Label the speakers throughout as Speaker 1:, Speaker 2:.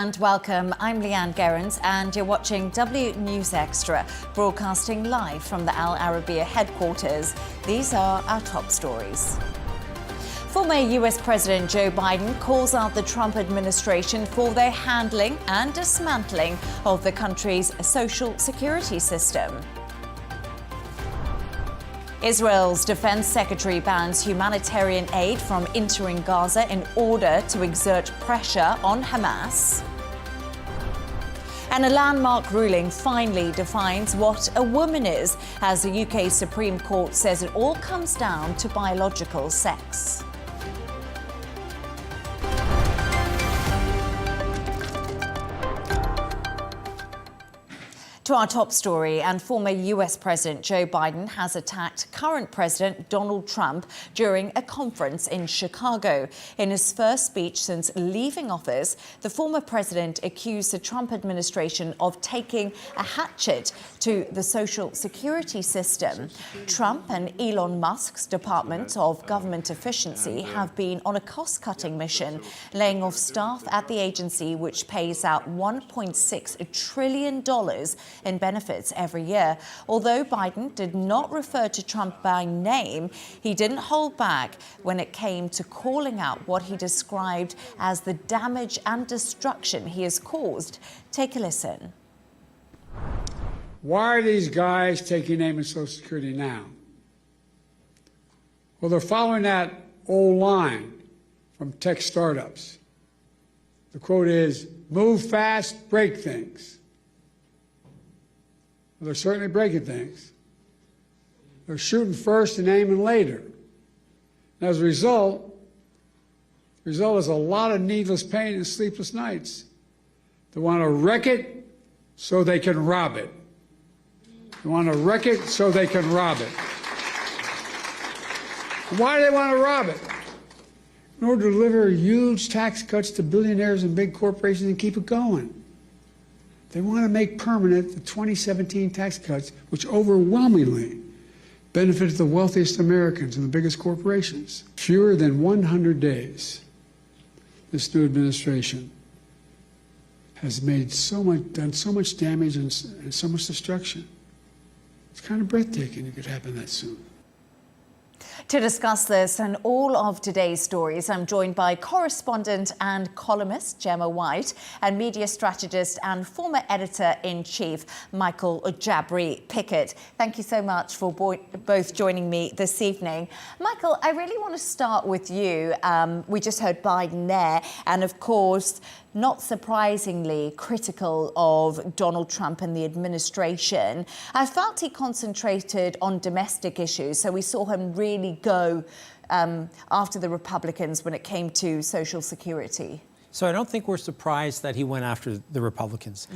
Speaker 1: and welcome. I'm Leigh Ann Gerrans and you're watching W News Extra, broadcasting live from the Al Arabiya headquarters. These are our top stories. Former US President Joe Biden calls out the Trump administration for their handling and dismantling of the country's social security system. Israel's defense secretary bans humanitarian aid from entering Gaza in order to exert pressure on Hamas. And a landmark ruling finally defines what a woman is, as the UK Supreme Court says it all comes down to biological sex. To our top story, and former US President Joe Biden has attacked current President Donald Trump during a conference in Chicago. In his first speech since leaving office, the former president accused the Trump administration of taking a hatchet to the social security system. Trump and Elon Musk's Department of Government Efficiency have been on a cost-cutting mission, laying off staff at the agency, which pays out $1.6 trillion in benefits every year. Although Biden did not refer to Trump by name, he didn't hold back when it came to calling out what he described as the damage and destruction he has caused. Take a listen.
Speaker 2: Why are these guys taking aim at Social Security now? Well, they're following that old line from tech startups. The quote is, "Move fast, break things." Well, they're certainly breaking things. They're shooting first and aiming later. And as a result, the result is a lot of needless pain and sleepless nights. They want to wreck it so they can rob it. They want to wreck it so they can rob it. And why do they want to rob it? In order to deliver huge tax cuts to billionaires and big corporations and keep it going. They want to make permanent the 2017 tax cuts, which overwhelmingly benefited the wealthiest Americans and the biggest corporations. Fewer than 100 days, this new administration has made done so much damage and so much destruction. It's kind of breathtaking it could happen that soon.
Speaker 1: To discuss this and all of today's stories, I'm joined by correspondent and columnist Gemma White and media strategist and former editor-in-chief Michael Jabri Pickett. Thank you so much for both joining me this evening. Michael, I really want to start with you. We just heard Biden there, and of course, not surprisingly critical of Donald Trump and the administration. I felt he concentrated on domestic issues, so we saw him really go after the Republicans when it came to Social Security.
Speaker 3: So I don't think we're surprised that he went after the Republicans.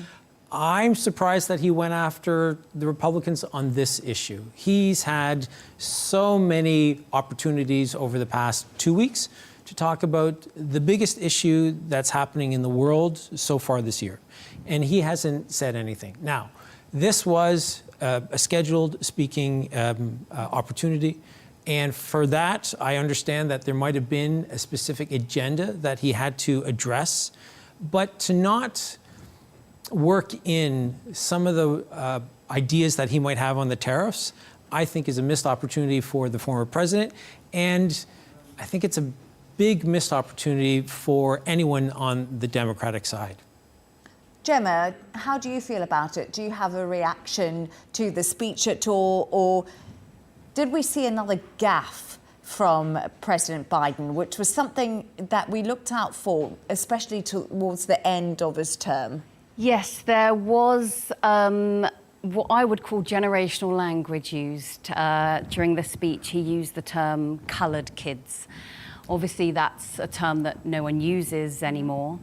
Speaker 3: I'm surprised that he went after the Republicans on this issue. He's had so many opportunities over the past 2 weeks to talk about the biggest issue that's happening in the world so far this year. And he hasn't said anything. Now, this was a scheduled speaking opportunity. And for that, I understand that there might have been a specific agenda that he had to address. But to not work in some of the ideas that he might have on the tariffs, I think is a missed opportunity for the former president. And I think it's a big missed opportunity for anyone on the Democratic side.
Speaker 1: Gemma, how do you feel about it? Do you have a reaction to the speech at all, or did we see another gaffe from President Biden, which was something that we looked out for, especially towards the end of his term?
Speaker 4: Yes, there was what I would call generational language used during the speech. He used the term coloured kids. Obviously, that's a term that no one uses anymore.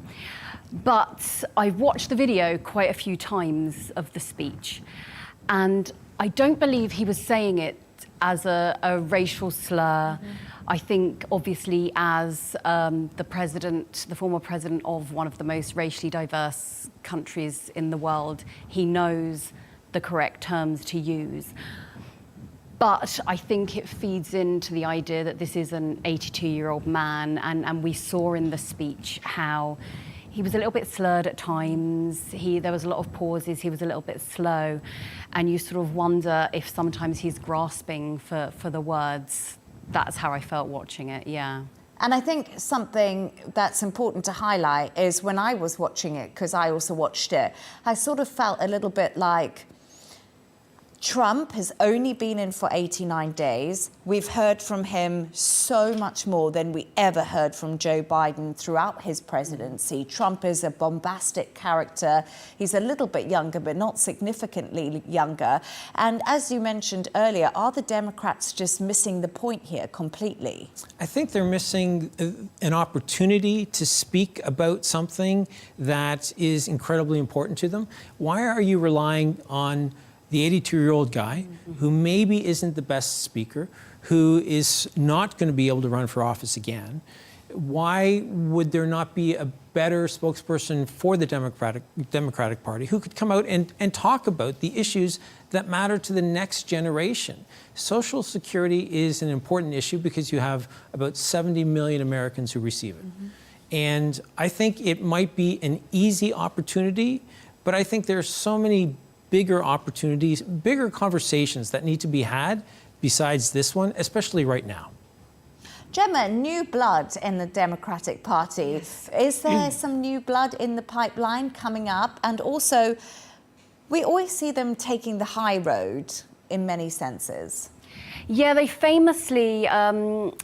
Speaker 4: But I've watched the video quite a few times of the speech, and I don't believe he was saying it as a racial slur. I think, obviously, as the former president of one of the most racially diverse countries in the world, he knows the correct terms to use. But I think it feeds into the idea that this is an 82-year-old man, and we saw in the speech how he was a little bit slurred at times. There was a lot of pauses. He was a little bit slow. And you sort of wonder if sometimes he's grasping for the words. That's how I felt watching it, yeah.
Speaker 1: And I think something that's important to highlight is when I was watching it, because I also watched it, I sort of felt a little bit like Trump has only been in for 89 days. We've heard from him so much more than we ever heard from Joe Biden throughout his presidency. Trump is a bombastic character. He's a little bit younger, but not significantly younger. And as you mentioned earlier, are the Democrats just missing the point here completely?
Speaker 3: I think they're missing an opportunity to speak about something that is incredibly important to them. Why are you relying on the 82-year-old guy who maybe isn't the best speaker, who is not going to be able to run for office again? Why would there not be a better spokesperson for the Democratic Party who could come out and talk about the issues that matter to the next generation? Social Security is an important issue because you have about 70 million Americans who receive it. And I think it might be an easy opportunity, but I think there's so many bigger opportunities, bigger conversations that need to be had besides this one, especially right now.
Speaker 1: Gemma, new blood in the Democratic Party.
Speaker 4: Yes.
Speaker 1: Is there some new blood in the pipeline coming up? And also, we always see them taking the high road in many senses.
Speaker 4: Yeah, they famously, the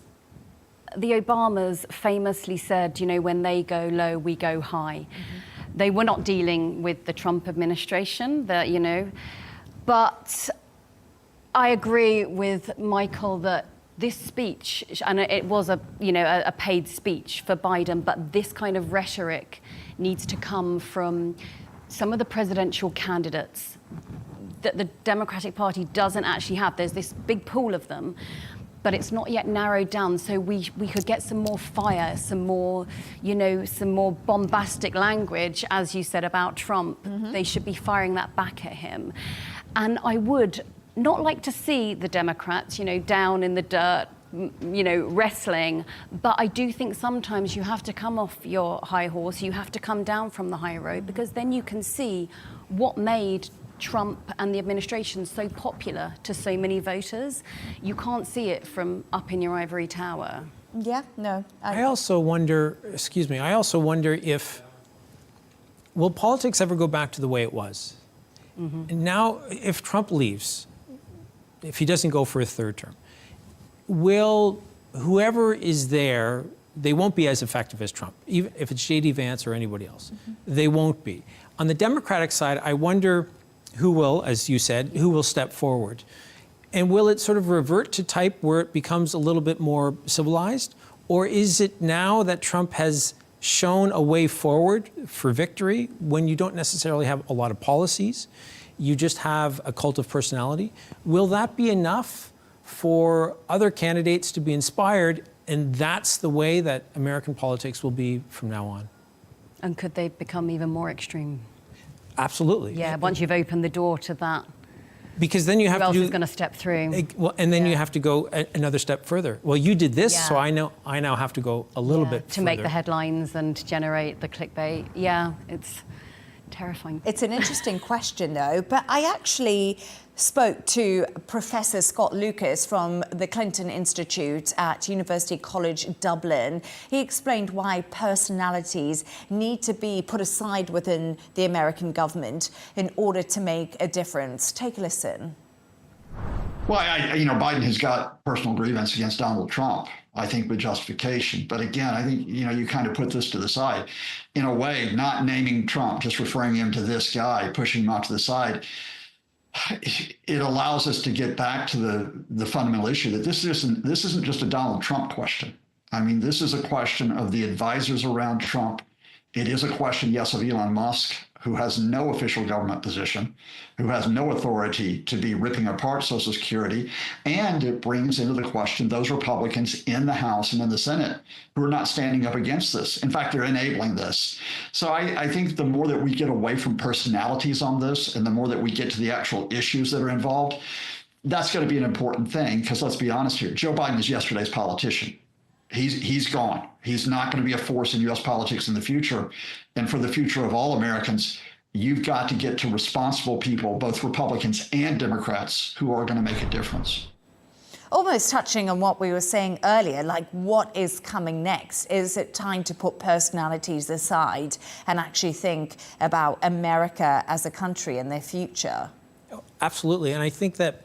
Speaker 4: Obamas famously said, you know, when they go low, we go high. They were not dealing with the Trump administration, but I agree with Michael that this speech, and it was a paid speech for Biden, but this kind of rhetoric needs to come from some of the presidential candidates that the Democratic Party doesn't actually have. There's this big pool of them, but it's not yet narrowed down. So we could get some more fire, some more bombastic language, as you said about Trump. They should be firing that back at him. And I would not like to see the Democrats, down in the dirt, wrestling. But I do think sometimes you have to come off your high horse. You have to come down from the high road, because then you can see what made Trump and the administration so popular to so many voters. You can't see it from up in your ivory tower.
Speaker 1: Yeah, no.
Speaker 3: I also wonder if, will politics ever go back to the way it was? And now, if Trump leaves, if he doesn't go for a third term, will whoever is there, they won't be as effective as Trump, even if it's J.D. Vance or anybody else. They won't be. On the Democratic side, I wonder who will, as you said, who will step forward? And will it sort of revert to type where it becomes a little bit more civilized? Or is it now that Trump has shown a way forward for victory when you don't necessarily have a lot of policies, you just have a cult of personality? Will that be enough for other candidates to be inspired, and that's the way that American politics will be from now on?
Speaker 4: And could they become even more extreme?
Speaker 3: Absolutely.
Speaker 4: Yeah, once you've opened the door to that.
Speaker 3: Because then you have
Speaker 4: Who else
Speaker 3: to do,
Speaker 4: is going to step through?
Speaker 3: Well, and then you have to go another step further. Well, you did this, so I now have to go a little bit
Speaker 4: to
Speaker 3: further.
Speaker 4: make the headlines and generate the clickbait. Yeah, it's terrifying.
Speaker 1: It's an interesting question, though, but I actually spoke to Professor Scott Lucas from the Clinton Institute at University College Dublin. He explained why personalities need to be put aside within the American government in order to make a difference. Take a listen.
Speaker 5: Well, Biden has got personal grievance against Donald Trump, I think, with justification. But again, I think, you kind of put this to the side. In a way, not naming Trump, just referring him to this guy, pushing him out to the side, it allows us to get back to the fundamental issue that this isn't just a Donald Trump question. I mean, this is a question of the advisors around Trump. It is a question, yes, of Elon Musk, who has no official government position, who has no authority to be ripping apart Social Security. And it brings into the question those Republicans in the House and in the Senate who are not standing up against this. In fact, they're enabling this. So I think the more that we get away from personalities on this and the more that we get to the actual issues that are involved, that's going to be an important thing, because let's be honest here, Joe Biden is yesterday's politician. He's gone. He's not going to be a force in U.S. politics in the future. And for the future of all Americans, you've got to get to responsible people, both Republicans and Democrats, who are going to make a difference.
Speaker 1: Almost touching on what we were saying earlier, like what is coming next? Is it time to put personalities aside and actually think about America as a country and their future?
Speaker 3: Absolutely. And I think that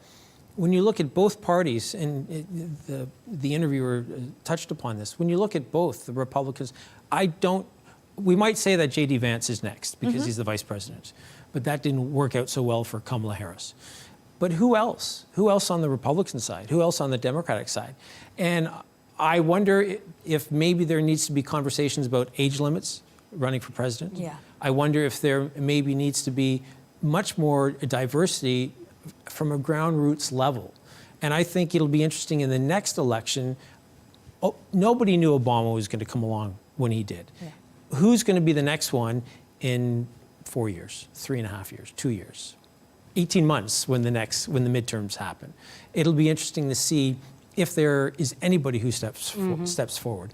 Speaker 3: when you look at both parties, and the interviewer touched upon this, when you look at both the Republicans, we might say that J.D. Vance is next because he's the vice president, but that didn't work out so well for Kamala Harris. But who else? Who else on the Republican side? Who else on the Democratic side? And I wonder if maybe there needs to be conversations about age limits running for president.
Speaker 1: Yeah.
Speaker 3: I wonder if there maybe needs to be much more diversity from a ground roots level. And I think it'll be interesting in the next election. Nobody knew Obama was going to come along when he did. Yeah. Who's going to be the next one in 4 years, 3.5 years, 2 years, 18 months when the midterms happen? It'll be interesting to see if there is anybody who steps forward.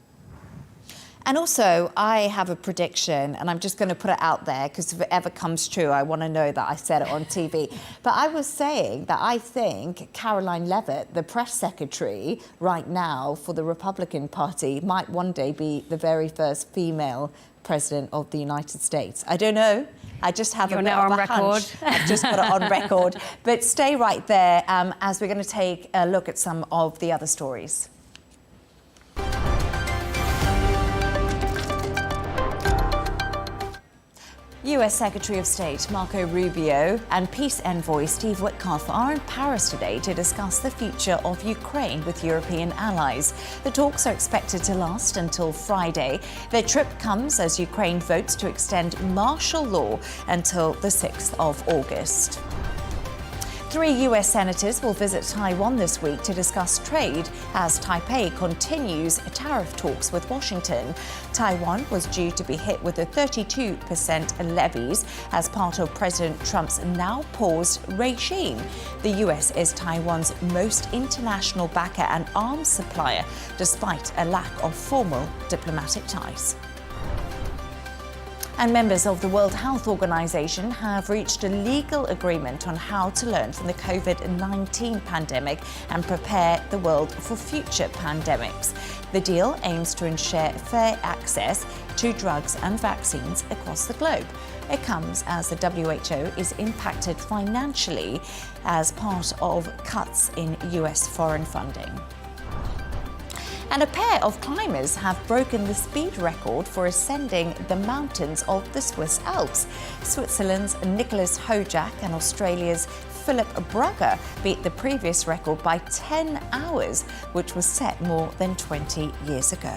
Speaker 1: And also, I have a prediction, and I'm just going to put it out there because if it ever comes true, I want to know that I said it on TV. But I was saying that I think Caroline Leavitt, the press secretary right now for the Republican Party, might one day be the very first female president of the United States. I don't know. I just have a bit of a hunch. I've just got it on record. But stay right there as we're going to take a look at some of the other stories. US Secretary of State Marco Rubio and peace envoy Steve Witkoff are in Paris today to discuss the future of Ukraine with European allies. The talks are expected to last until Friday. Their trip comes as Ukraine votes to extend martial law until the 6th of August. 3 US senators will visit Taiwan this week to discuss trade as Taipei continues tariff talks with Washington. Taiwan was due to be hit with a 32% levies as part of President Trump's now paused regime. The US is Taiwan's most international backer and arms supplier, despite a lack of formal diplomatic ties. And members of the World Health Organization have reached a legal agreement on how to learn from the COVID-19 pandemic and prepare the world for future pandemics. The deal aims to ensure fair access to drugs and vaccines across the globe. It comes as the WHO is impacted financially as part of cuts in US foreign funding. And a pair of climbers have broken the speed record for ascending the mountains of the Swiss Alps. Switzerland's Nicholas Hojak and Australia's Philip Brugger beat the previous record by 10 hours, which was set more than 20 years ago.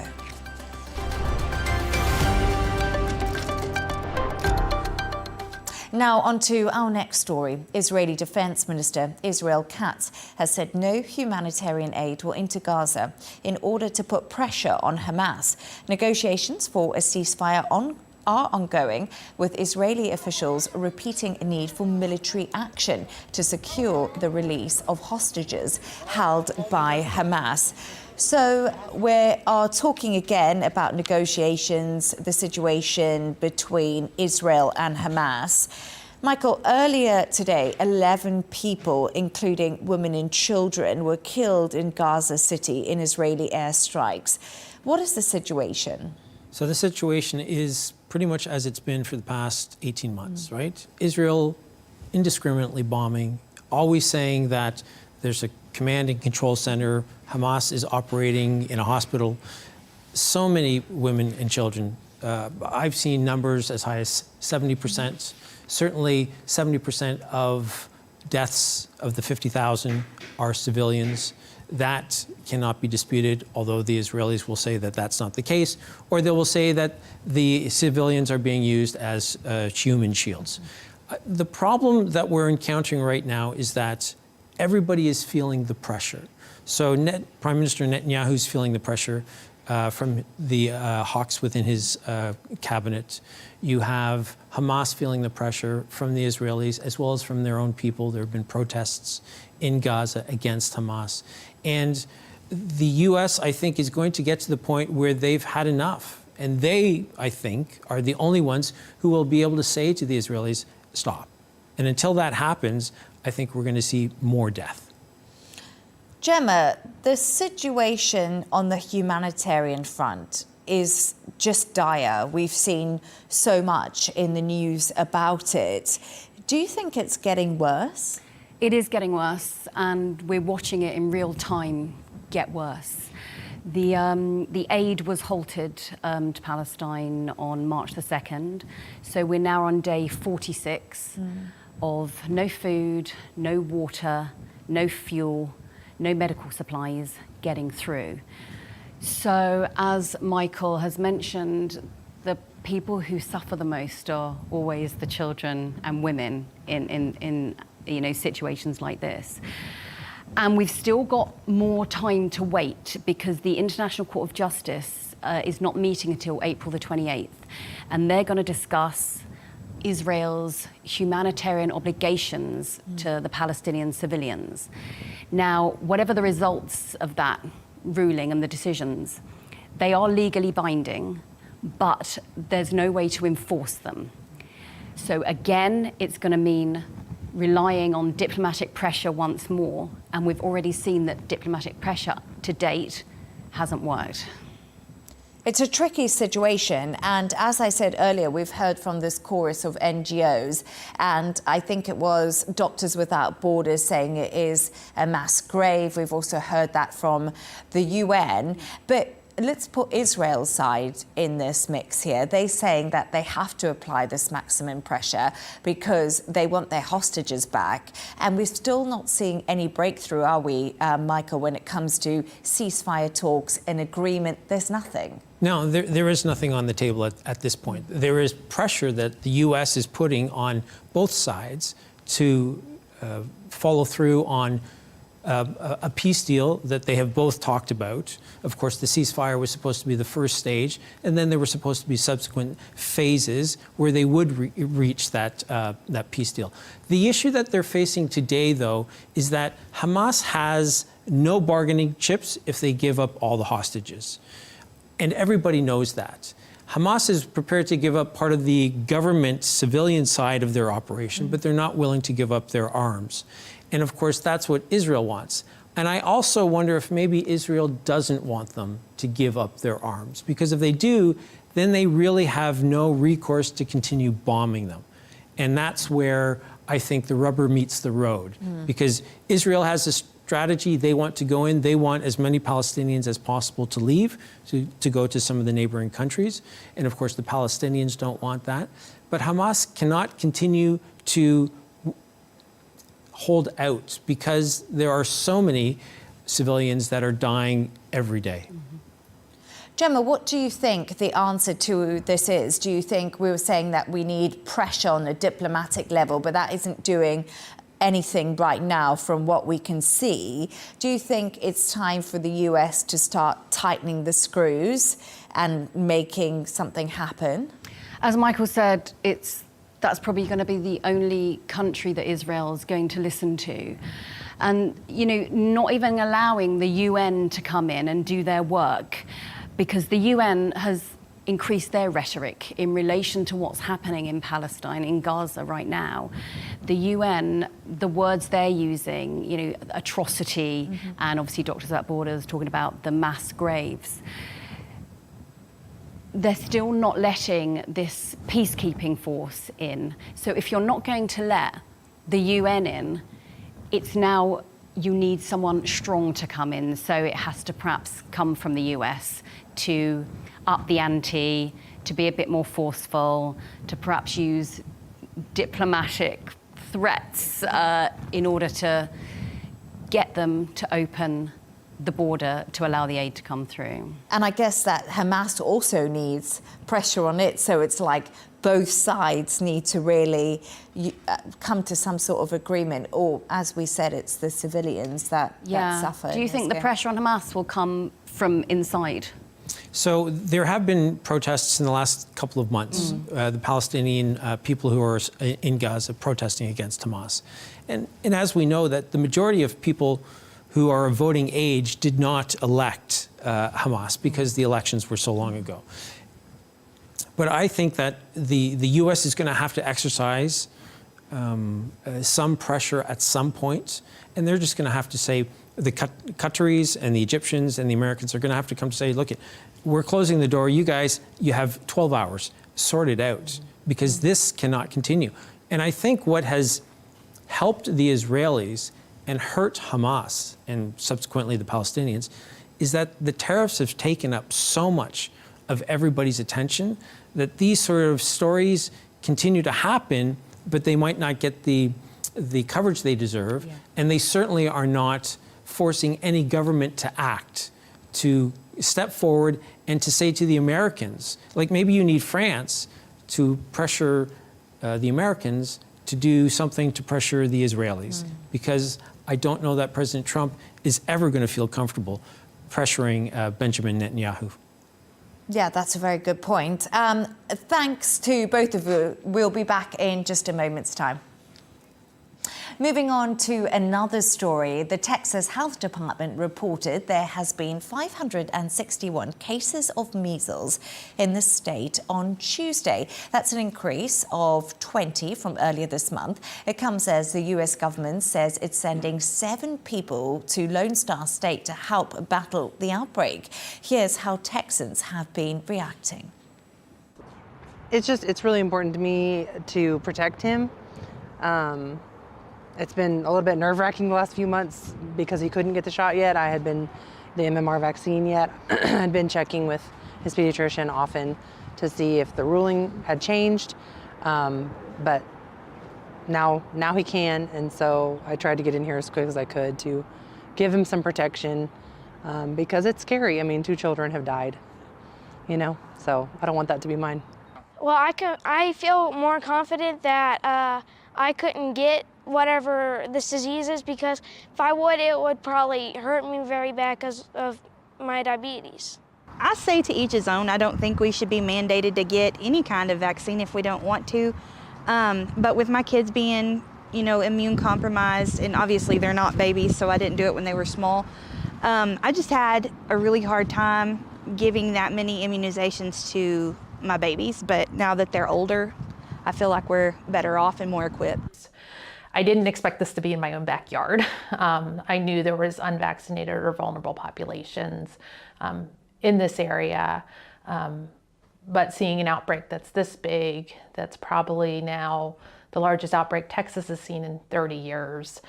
Speaker 1: Now on to our next story. Israeli Defense Minister Israel Katz has said no humanitarian aid will enter Gaza in order to put pressure on Hamas. Negotiations for a ceasefire are ongoing, with Israeli officials repeating a need for military action to secure the release of hostages held by Hamas. So we are talking again about negotiations, the situation between Israel and Hamas. Michael, earlier today, 11 people, including women and children, were killed in Gaza City in Israeli airstrikes. What is the situation?
Speaker 3: So the situation is pretty much as it's been for the past 18 months, right? Israel indiscriminately bombing, always saying that there's a command and control center. Hamas is operating in a hospital. So many women and children. I've seen numbers as high as 70%. Certainly 70% of deaths of the 50,000 are civilians. That cannot be disputed, although the Israelis will say that that's not the case, or they will say that the civilians are being used as human shields. The problem that we're encountering right now is that everybody is feeling the pressure. So Prime Minister Netanyahu is feeling the pressure from the hawks within his cabinet. You have Hamas feeling the pressure from the Israelis as well as from their own people. There have been protests in Gaza against Hamas. And the U.S., I think, is going to get to the point where they've had enough. And they, I think, are the only ones who will be able to say to the Israelis, stop. And until that happens, I think we're going to see more death.
Speaker 1: Gemma, the situation on the humanitarian front is just dire. We've seen so much in the news about it. Do you think it's getting worse?
Speaker 4: It is getting worse, and we're watching it in real time get worse. The aid was halted to Palestine on March the 2nd, so we're now on day 46 of no food, no water, no fuel, no medical supplies getting through. So, as Michael has mentioned, the people who suffer the most are always the children and women in situations like this. And we've still got more time to wait because the International Court of Justice is not meeting until April the 28th. And they're going to discuss Israel's humanitarian obligations to the Palestinian civilians. Now, whatever the results of that ruling and the decisions, they are legally binding, but there's no way to enforce them. So again, it's going to mean relying on diplomatic pressure once more, and we've already seen that diplomatic pressure to date hasn't worked.
Speaker 1: It's a tricky situation, and as I said earlier, we've heard from this chorus of NGOs, and I think it was Doctors Without Borders saying it is a mass grave. We've also heard that from the UN, but let's put Israel's side in this mix here. They're saying that they have to apply this maximum pressure because they want their hostages back. And we're still not seeing any breakthrough, are we, Michael, when it comes to ceasefire talks, an agreement? There's nothing.
Speaker 3: No, there is nothing on the table at this point. There is pressure that the U.S. is putting on both sides to follow through on a peace deal that they have both talked about. Of course, the ceasefire was supposed to be the first stage, and then there were supposed to be subsequent phases where they would reach that peace deal. The issue that they're facing today, though, is that Hamas has no bargaining chips if they give up all the hostages. And everybody knows that. Hamas is prepared to give up part of the government civilian side of their operation, but they're not willing to give up their arms. And of course, that's what Israel wants. And I also wonder if maybe Israel doesn't want them to give up their arms, because if they do, then they really have no recourse to continue bombing them. And that's where I think the rubber meets the road, because Israel has a strategy. They want to go in. They want as many Palestinians as possible to leave, to go to some of the neighboring countries. And of course, the Palestinians don't want that. But Hamas cannot continue to hold out because there are so many civilians that are dying every day.
Speaker 1: Gemma, what do you think the answer to this is? Do you think we were saying that we need pressure on a diplomatic level, but that isn't doing anything right now from what we can see? Do you think it's time for the US to start tightening the screws and making something happen?
Speaker 4: As Michael said, that's probably going to be the only country that Israel's going to listen to. And, not even allowing the UN to come in and do their work, because the UN has increased their rhetoric in relation to what's happening in Palestine, in Gaza right now. The UN, the words they're using, atrocity, and obviously Doctors Without Borders talking about the mass graves. They're still not letting this peacekeeping force in. So if you're not going to let the UN in, it's now you need someone strong to come in. So it has to perhaps come from the US to up the ante, to be a bit more forceful, to perhaps use diplomatic threats in order to get them to open the border to allow the aid to come through.
Speaker 1: And I guess that Hamas also needs pressure on it, so it's like both sides need to really come to some sort of agreement, or as we said, it's the civilians that suffer.
Speaker 4: Do you think the pressure on Hamas will come from inside?
Speaker 3: So there have been protests in the last couple of months, the Palestinian people who are in Gaza protesting against Hamas. And as we know, that the majority of people who are of voting age did not elect Hamas because the elections were so long ago. But I think that the U.S. is going to have to exercise some pressure at some point, and they're just going to have to say, the Qataris and the Egyptians and the Americans are going to have to come to say, look, we're closing the door. You guys, you have 12 hours. Sort it out, because this cannot continue. And I think what has helped the Israelis and hurt Hamas and subsequently the Palestinians is that the tariffs have taken up so much of everybody's attention that these sort of stories continue to happen, but they might not get the coverage they deserve. Yeah. And they certainly are not forcing any government to act, to step forward and to say to the Americans, like maybe you need France to pressure the Americans to do something to pressure the Israelis, because I don't know that President Trump is ever going to feel comfortable pressuring Benjamin Netanyahu.
Speaker 1: Yeah, that's a very good point. Thanks to both of you. We'll be back in just a moment's time. Moving on to another story, the Texas Health Department reported there has been 561 cases of measles in the state on Tuesday. That's an increase of 20 from earlier this month. It comes as the U.S. government says it's sending 7 people to Lone Star State to help battle the outbreak. Here's how Texans have been reacting.
Speaker 6: It's really important to me to protect him. It's been a little bit nerve-wracking the last few months because he couldn't get the shot yet. I had been the MMR vaccine yet. I'd been checking with his pediatrician often to see if the ruling had changed. But now he can, and so I tried to get in here as quick as I could to give him some protection because it's scary. I mean, 2 children have died, you know, so I don't want that to be mine.
Speaker 7: Well, I feel more confident that I couldn't get whatever this disease is, because if I would, it would probably hurt me very bad because of my diabetes.
Speaker 8: I say to each his own. I don't think we should be mandated to get any kind of vaccine if we don't want to. But with my kids being, you know, immune compromised, and obviously they're not babies, so I didn't do it when they were small. I just had a really hard time giving that many immunizations to my babies, but now that they're older, I feel like we're better off and more equipped.
Speaker 9: I didn't expect this to be in my own backyard. I knew there was unvaccinated or vulnerable populations in this area, but seeing an outbreak that's this big, that's probably now the largest outbreak Texas has seen in 30 years.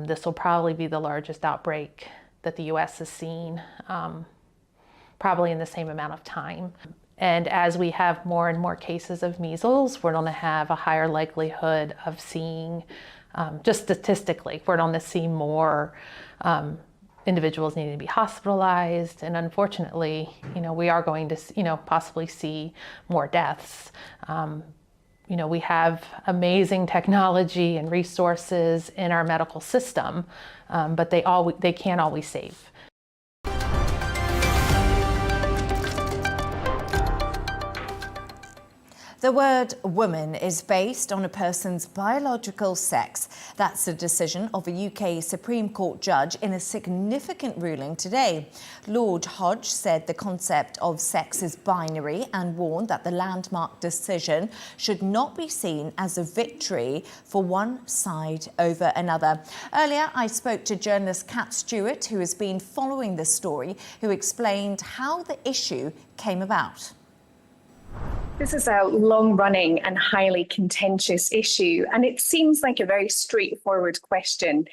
Speaker 9: This will probably be the largest outbreak that the U.S. has seen, probably in the same amount of time. And as we have more and more cases of measles, we're going to have a higher likelihood of seeing, just statistically, we're going to see more individuals needing to be hospitalized. And unfortunately, you know, we are going to, you know, possibly see more deaths. You know, we have amazing technology and resources in our medical system, but they can't always save.
Speaker 1: The word woman is based on a person's biological sex. That's the decision of a UK Supreme Court judge in a significant ruling today. Lord Hodge said the concept of sex is binary and warned that the landmark decision should not be seen as a victory for one side over another. Earlier, I spoke to journalist Kat Stewart, who has been following the story, who explained how the issue came about.
Speaker 10: This is a long-running and highly contentious issue, and it seems like a very straightforward question.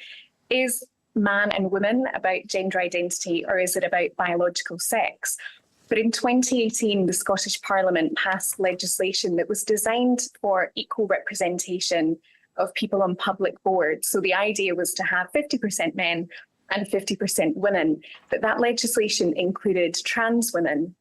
Speaker 10: Is man and woman about gender identity, or is it about biological sex? But in 2018, the Scottish Parliament passed legislation that was designed for equal representation of people on public boards. So the idea was to have 50% men and 50% women, but that legislation included trans women,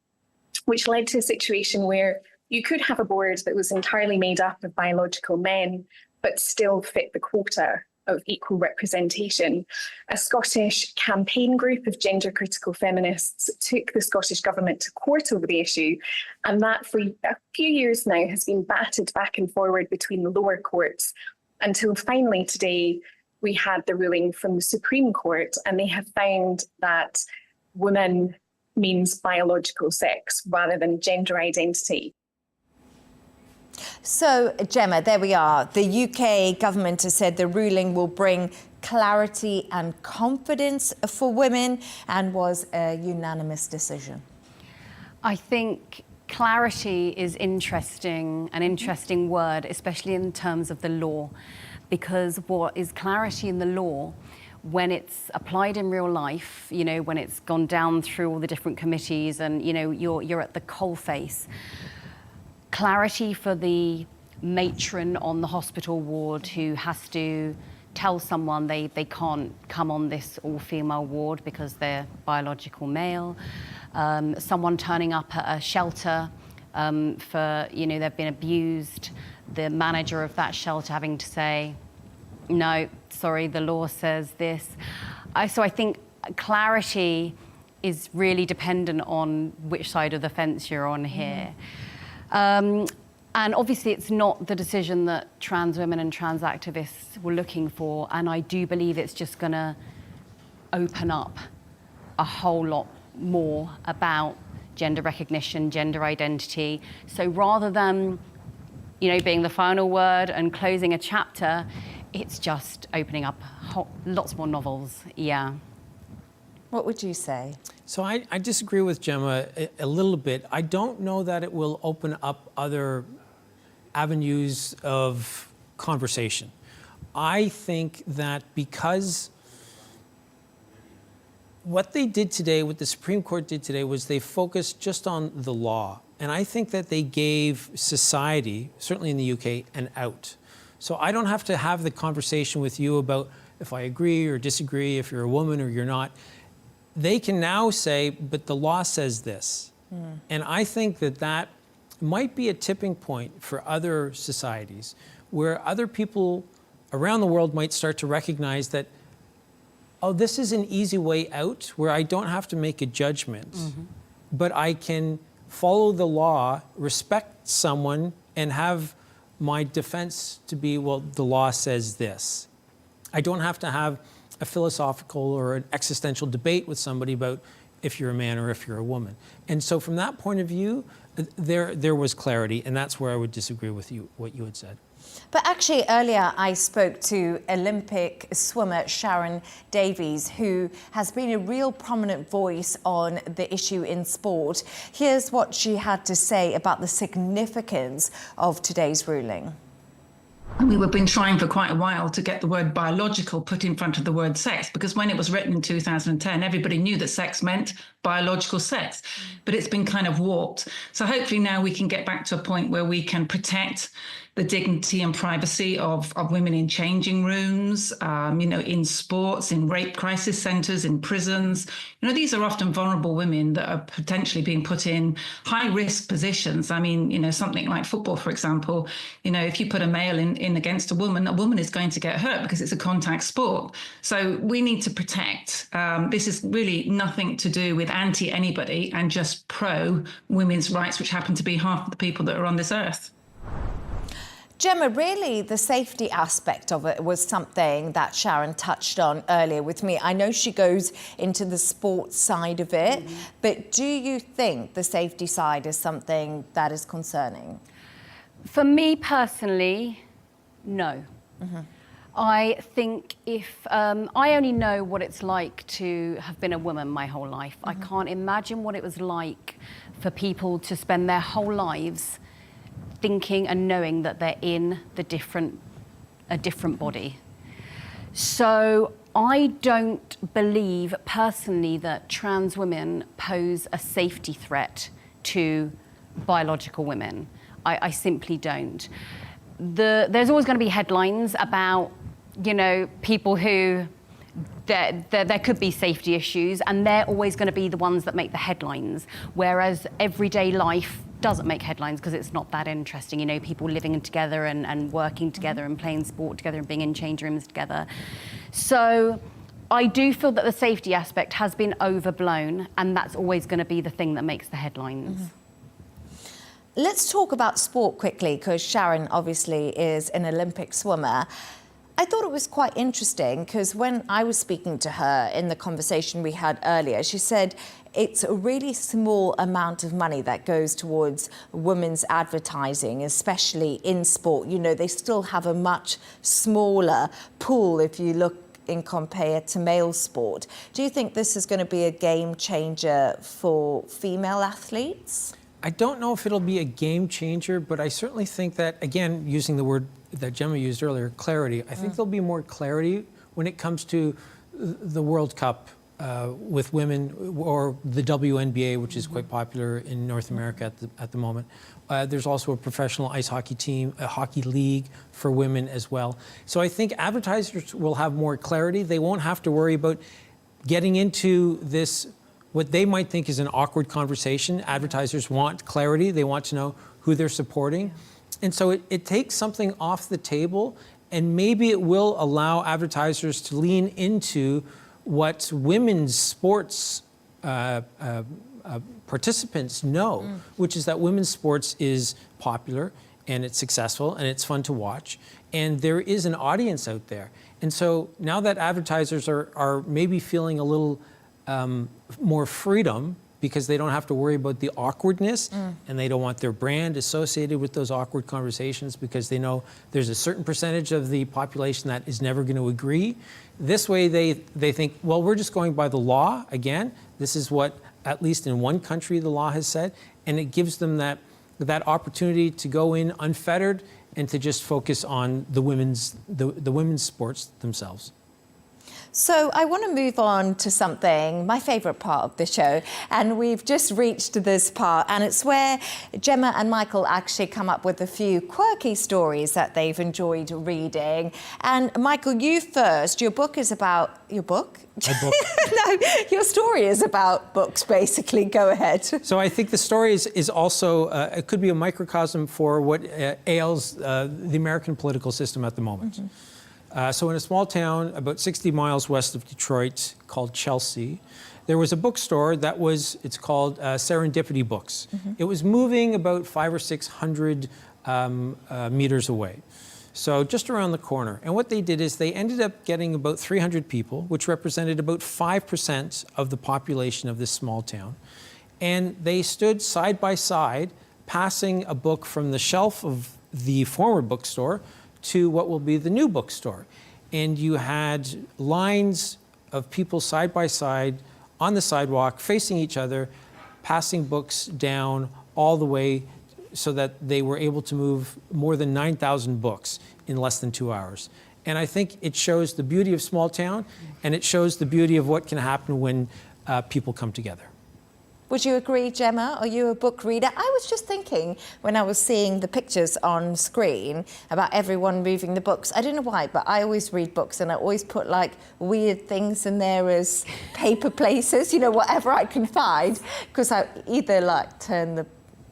Speaker 10: which led to a situation where you could have a board that was entirely made up of biological men, but still fit the quota of equal representation. A Scottish campaign group of gender-critical feminists took the Scottish government to court over the issue, and that for a few years now has been batted back and forward between the lower courts until finally today we had the ruling from the Supreme Court, and they have found that woman means biological sex rather than gender identity.
Speaker 1: So, Gemma, there we are. The UK government has said the ruling will bring clarity and confidence for women and was a unanimous decision.
Speaker 4: I think clarity is interesting, an interesting word, especially in terms of the law, because what is clarity in the law, when it's applied in real life, you know, when it's gone down through all the different committees and, you know, you're at the coalface, clarity for the matron on the hospital ward who has to tell someone they can't come on this all-female ward because they're biological male. Someone turning up at a shelter for, you know, they've been abused. The manager of that shelter having to say, no, sorry, the law says this. So I think clarity is really dependent on which side of the fence you're on here. And obviously it's not the decision that trans women and trans activists were looking for, and I do believe it's just going to open up a whole lot more about gender recognition, gender identity. So rather than, you know, being the final word and closing a chapter, it's just opening up lots more novels, yeah.
Speaker 1: What would you say?
Speaker 3: So I disagree with Gemma a little bit. I don't know that it will open up other avenues of conversation. I think that because what they did today, what the Supreme Court did today, was they focused just on the law. And I think that they gave society, certainly in the UK, an out. So I don't have to have the conversation with you about if I agree or disagree, if you're a woman or you're not. They can now say, but the law says this. And I think that that might be a tipping point for other societies where other people around the world might start to recognize that, oh, this is an easy way out where I don't have to make a judgment, but I can follow the law, respect someone, and have my defense to be, well, the law says this. I don't have to have a philosophical or an existential debate with somebody about if you're a man or if you're a woman. And so from that point of view, there was clarity, and that's where I would disagree with you, what you had said.
Speaker 1: But actually, earlier I spoke to Olympic swimmer Sharon Davies, who has been a real prominent voice on the issue in sport. Here's what she had to say about the significance of today's ruling.
Speaker 11: I mean, we've been trying for quite a while to get the word biological put in front of the word sex, because when it was written in 2010, everybody knew that sex meant biological sex, but it's been kind of warped. So hopefully now we can get back to a point where we can protect the dignity and privacy of women in changing rooms, you know, in sports, in rape crisis centres, in prisons. You know, these are often vulnerable women that are potentially being put in high-risk positions. I mean, you know, something like football, for example, you know, if you put a male in against a woman is going to get hurt because it's a contact sport. So we need to protect. This is really nothing to do with anti-anybody and just pro-women's rights, which happen to be half of the people that are on this earth.
Speaker 1: Gemma, really the safety aspect of it was something that Sharon touched on earlier with me. I know she goes into the sports side of it, but do you think the safety side is something that is concerning?
Speaker 4: For me personally, no. I think if I only know what it's like to have been a woman my whole life. I can't imagine what it was like for people to spend their whole lives thinking and knowing that they're in a different body. So I don't believe personally that trans women pose a safety threat to biological women. I simply don't. There's always going to be headlines about, you know, people who there could be safety issues, and they're always going to be the ones that make the headlines, whereas everyday life doesn't make headlines because it's not that interesting. You know, people living together and working together and playing sport together and being in change rooms together. So I do feel that the safety aspect has been overblown, and that's always going to be the thing that makes the headlines.
Speaker 1: Let's talk about sport quickly, because Sharon obviously is an Olympic swimmer. I thought it was quite interesting because when I was speaking to her in the conversation we had earlier, she said it's a really small amount of money that goes towards women's advertising, especially in sport. You know, they still have a much smaller pool if you look in compared to male sport. Do you think this is going to be a game changer for female athletes?
Speaker 3: I don't know if it'll be a game changer, but I certainly think that, again, using the word that Gemma used earlier, clarity, I think there'll be more clarity when it comes to the World Cup with women, or the WNBA, which is quite popular in North America at the moment. There's also a professional ice hockey team, a hockey league for women as well. So I think advertisers will have more clarity. They won't have to worry about getting into this, what they might think is an awkward conversation. Advertisers want clarity. They want to know who they're supporting. And so it takes something off the table, and maybe it will allow advertisers to lean into what women's sports participants know, which is that women's sports is popular and it's successful and it's fun to watch, and there is an audience out there. And so now that advertisers are maybe feeling a little more freedom because they don't have to worry about the awkwardness, and they don't want their brand associated with those awkward conversations because they know there's a certain percentage of the population that is never going to agree. This way they think, well, we're just going by the law again. This is what, at least in one country, the law has said, and it gives them that opportunity to go in unfettered and to just focus on the women's sports themselves.
Speaker 1: So I want to move on to something, my favourite part of the show, and we've just reached this part, and it's where Gemma and Michael actually come up with a few quirky stories that they've enjoyed reading. And Michael, you first. Your book is about... Your book?
Speaker 3: My book.
Speaker 1: No, your story is about books, basically. Go ahead.
Speaker 3: So I think the story is also, it could be a microcosm for what ails the American political system at the moment. So in a small town about 60 miles west of Detroit called Chelsea, there was a bookstore that it's called Serendipity Books. It was moving about 500 or 600 meters away. So just around the corner. And what they did is they ended up getting about 300 people, which represented about 5% of the population of this small town. And they stood side by side, passing a book from the shelf of the former bookstore to what will be the new bookstore. And you had lines of people side by side on the sidewalk facing each other, passing books down all the way so that they were able to move more than 9,000 books in less than 2 hours. And I think it shows the beauty of small town, and it shows the beauty of what can happen when people come together.
Speaker 1: Would you agree, Gemma? Are you a book reader? I was just thinking when I was seeing the pictures on screen about everyone moving the books. I don't know why, but I always read books and I always put like weird things in there as paper places, you know, whatever I can find, because I either like turn the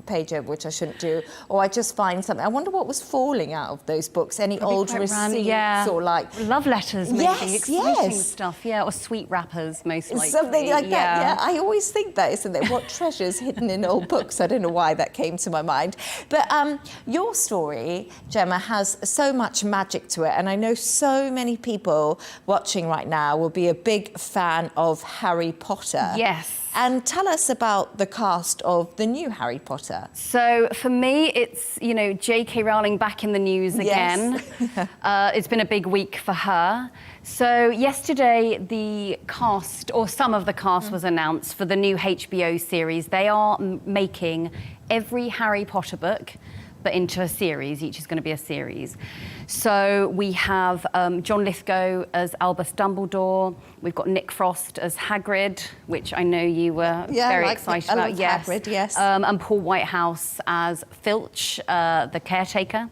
Speaker 1: page over, which I shouldn't do, or I just find something. I wonder what was falling out of those books. Any
Speaker 4: Probably
Speaker 1: old receipts or like
Speaker 4: love letters, maybe exciting stuff, or sweet wrappers, most likely.
Speaker 1: Something like that. Yeah, I always think that, isn't there? What treasures hidden in old books? I don't know why that came to my mind. But your story, Gemma, has so much magic to it, and I know so many people watching right now will be a big fan of Harry Potter.
Speaker 4: Yes.
Speaker 1: And tell us about the cast of the new Harry Potter.
Speaker 4: So for me, it's, you know, J.K. Rowling back in the news again.
Speaker 1: Yes.
Speaker 4: It's been a big week for her. So yesterday, the cast, or some of the cast, was announced for the new HBO series. They are making every Harry Potter book, but into a series. Each is going to be a series. So we have John Lithgow as Albus Dumbledore. We've got Nick Frost as Hagrid, which I know you were very excited about.
Speaker 1: Hagrid, yes.
Speaker 4: And Paul Whitehouse as Filch, the caretaker.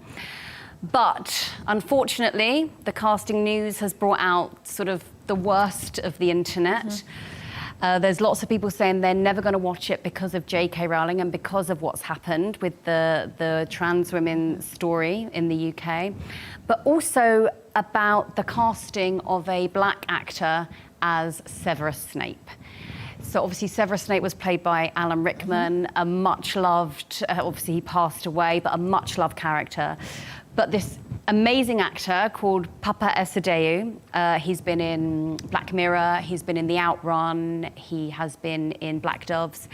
Speaker 4: But unfortunately, the casting news has brought out sort of the worst of the internet. There's lots of people saying they're never going to watch it because of J.K. Rowling and because of what's happened with the trans women story in the UK, but also about the casting of a black actor as Severus Snape. So obviously Severus Snape was played by Alan Rickman, a much loved, obviously he passed away, but a much loved character. But this amazing actor called Papa Esadeu, he's been in Black Mirror, he's been in The Outrun, he has been in Black Doves,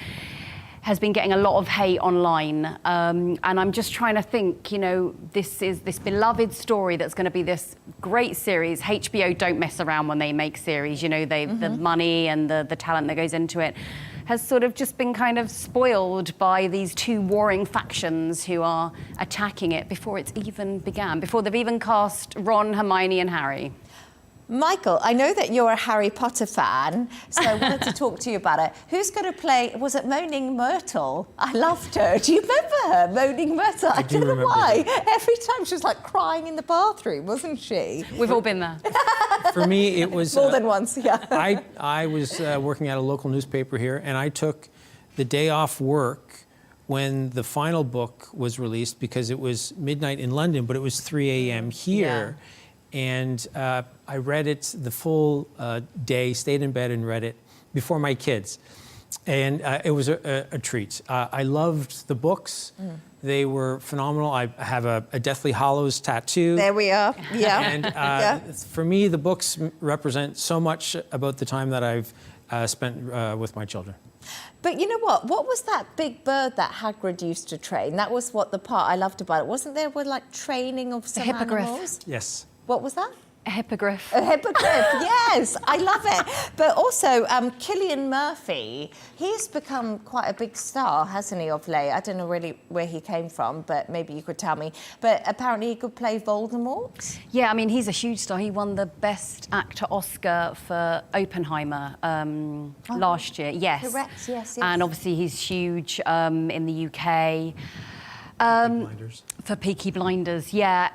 Speaker 4: has been getting a lot of hate online. And I'm just trying to think, you know, this is this beloved story that's going to be this great series. HBO don't mess around when they make series, you know, the money and the talent that goes into it has sort of just been kind of spoiled by these two warring factions who are attacking it before it's even began, before they've even cast Ron, Hermione and Harry.
Speaker 1: Michael, I know that you're a Harry Potter fan, so I wanted to talk to you about it. Who's going to play, was it Moaning Myrtle? I loved her. Do you remember her, Moaning Myrtle? I don't know why. Every time she was like crying in the bathroom, wasn't she?
Speaker 4: We've all been there.
Speaker 3: For me, it was...
Speaker 1: More than once, yeah.
Speaker 3: I was working at a local newspaper here, and I took the day off work when the final book was released because it was midnight in London, but it was 3 a.m. here. Yeah. And I read it the full day, stayed in bed and read it before my kids. And it was a treat. I loved the books. They were phenomenal. I have a Deathly Hallows tattoo.
Speaker 1: There we are, yeah.
Speaker 3: And for me, the books represent so much about the time that I've spent with my children.
Speaker 1: But you know what? What was that big bird that Hagrid used to train? That was what the part I loved about it. Wasn't there like training of some animals?
Speaker 3: Yes.
Speaker 1: What was that?
Speaker 4: A hippogriff.
Speaker 1: A hippogriff, yes, I love it. But also, Cillian Murphy, he's become quite a big star, hasn't he, of late? I don't know really where he came from, but maybe you could tell me. But apparently he could play Voldemort.
Speaker 4: Yeah, I mean, he's a huge star. He won the Best Actor Oscar for Oppenheimer last year. Yes.
Speaker 1: Correct, yes.
Speaker 4: And obviously he's huge in the UK. For Peaky Blinders, yeah.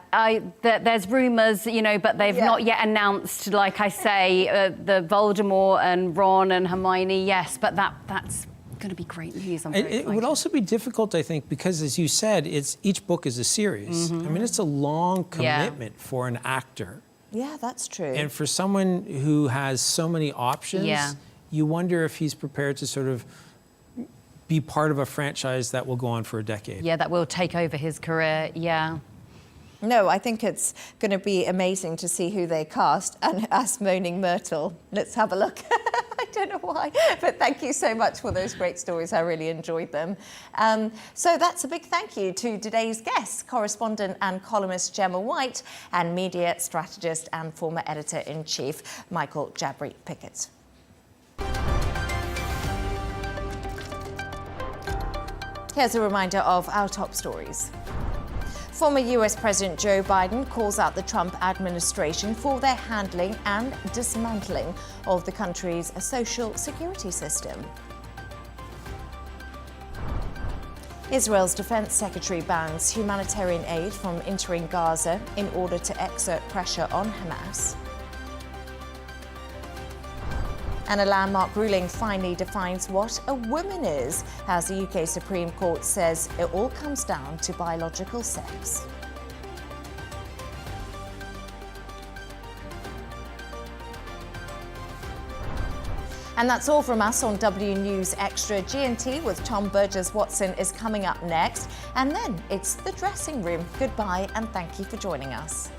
Speaker 4: There's rumours, you know, but they've not yet announced, like I say, the Voldemort and Ron and Hermione, yes, but that's going to be great news. I'm very excited.
Speaker 3: It would also be difficult, I think, because as you said, each book is a series. I mean, it's a long commitment for an actor.
Speaker 1: Yeah, that's true.
Speaker 3: And for someone who has so many options, you wonder if he's prepared to sort of be part of a franchise that will go on for a decade.
Speaker 4: Yeah, that will take over his career, yeah.
Speaker 1: No, I think it's going to be amazing to see who they cast. And as Moaning Myrtle, let's have a look. I don't know why, but thank you so much for those great stories. I really enjoyed them. So that's a big thank you to today's guests, correspondent and columnist Gemma White, and media strategist and former editor-in-chief Michael Jabri Pickett. Here's a reminder of our top stories. Former US President Joe Biden calls out the Trump administration for their handling and dismantling of the country's social security system. Israel's defense secretary bans humanitarian aid from entering Gaza in order to exert pressure on Hamas. And a landmark ruling finally defines what a woman is, as the UK Supreme Court says it all comes down to biological sex. And that's all from us on W News Extra. G&T with Tom Burgess-Watson is coming up next. And then it's The Dressing Room. Goodbye and thank you for joining us.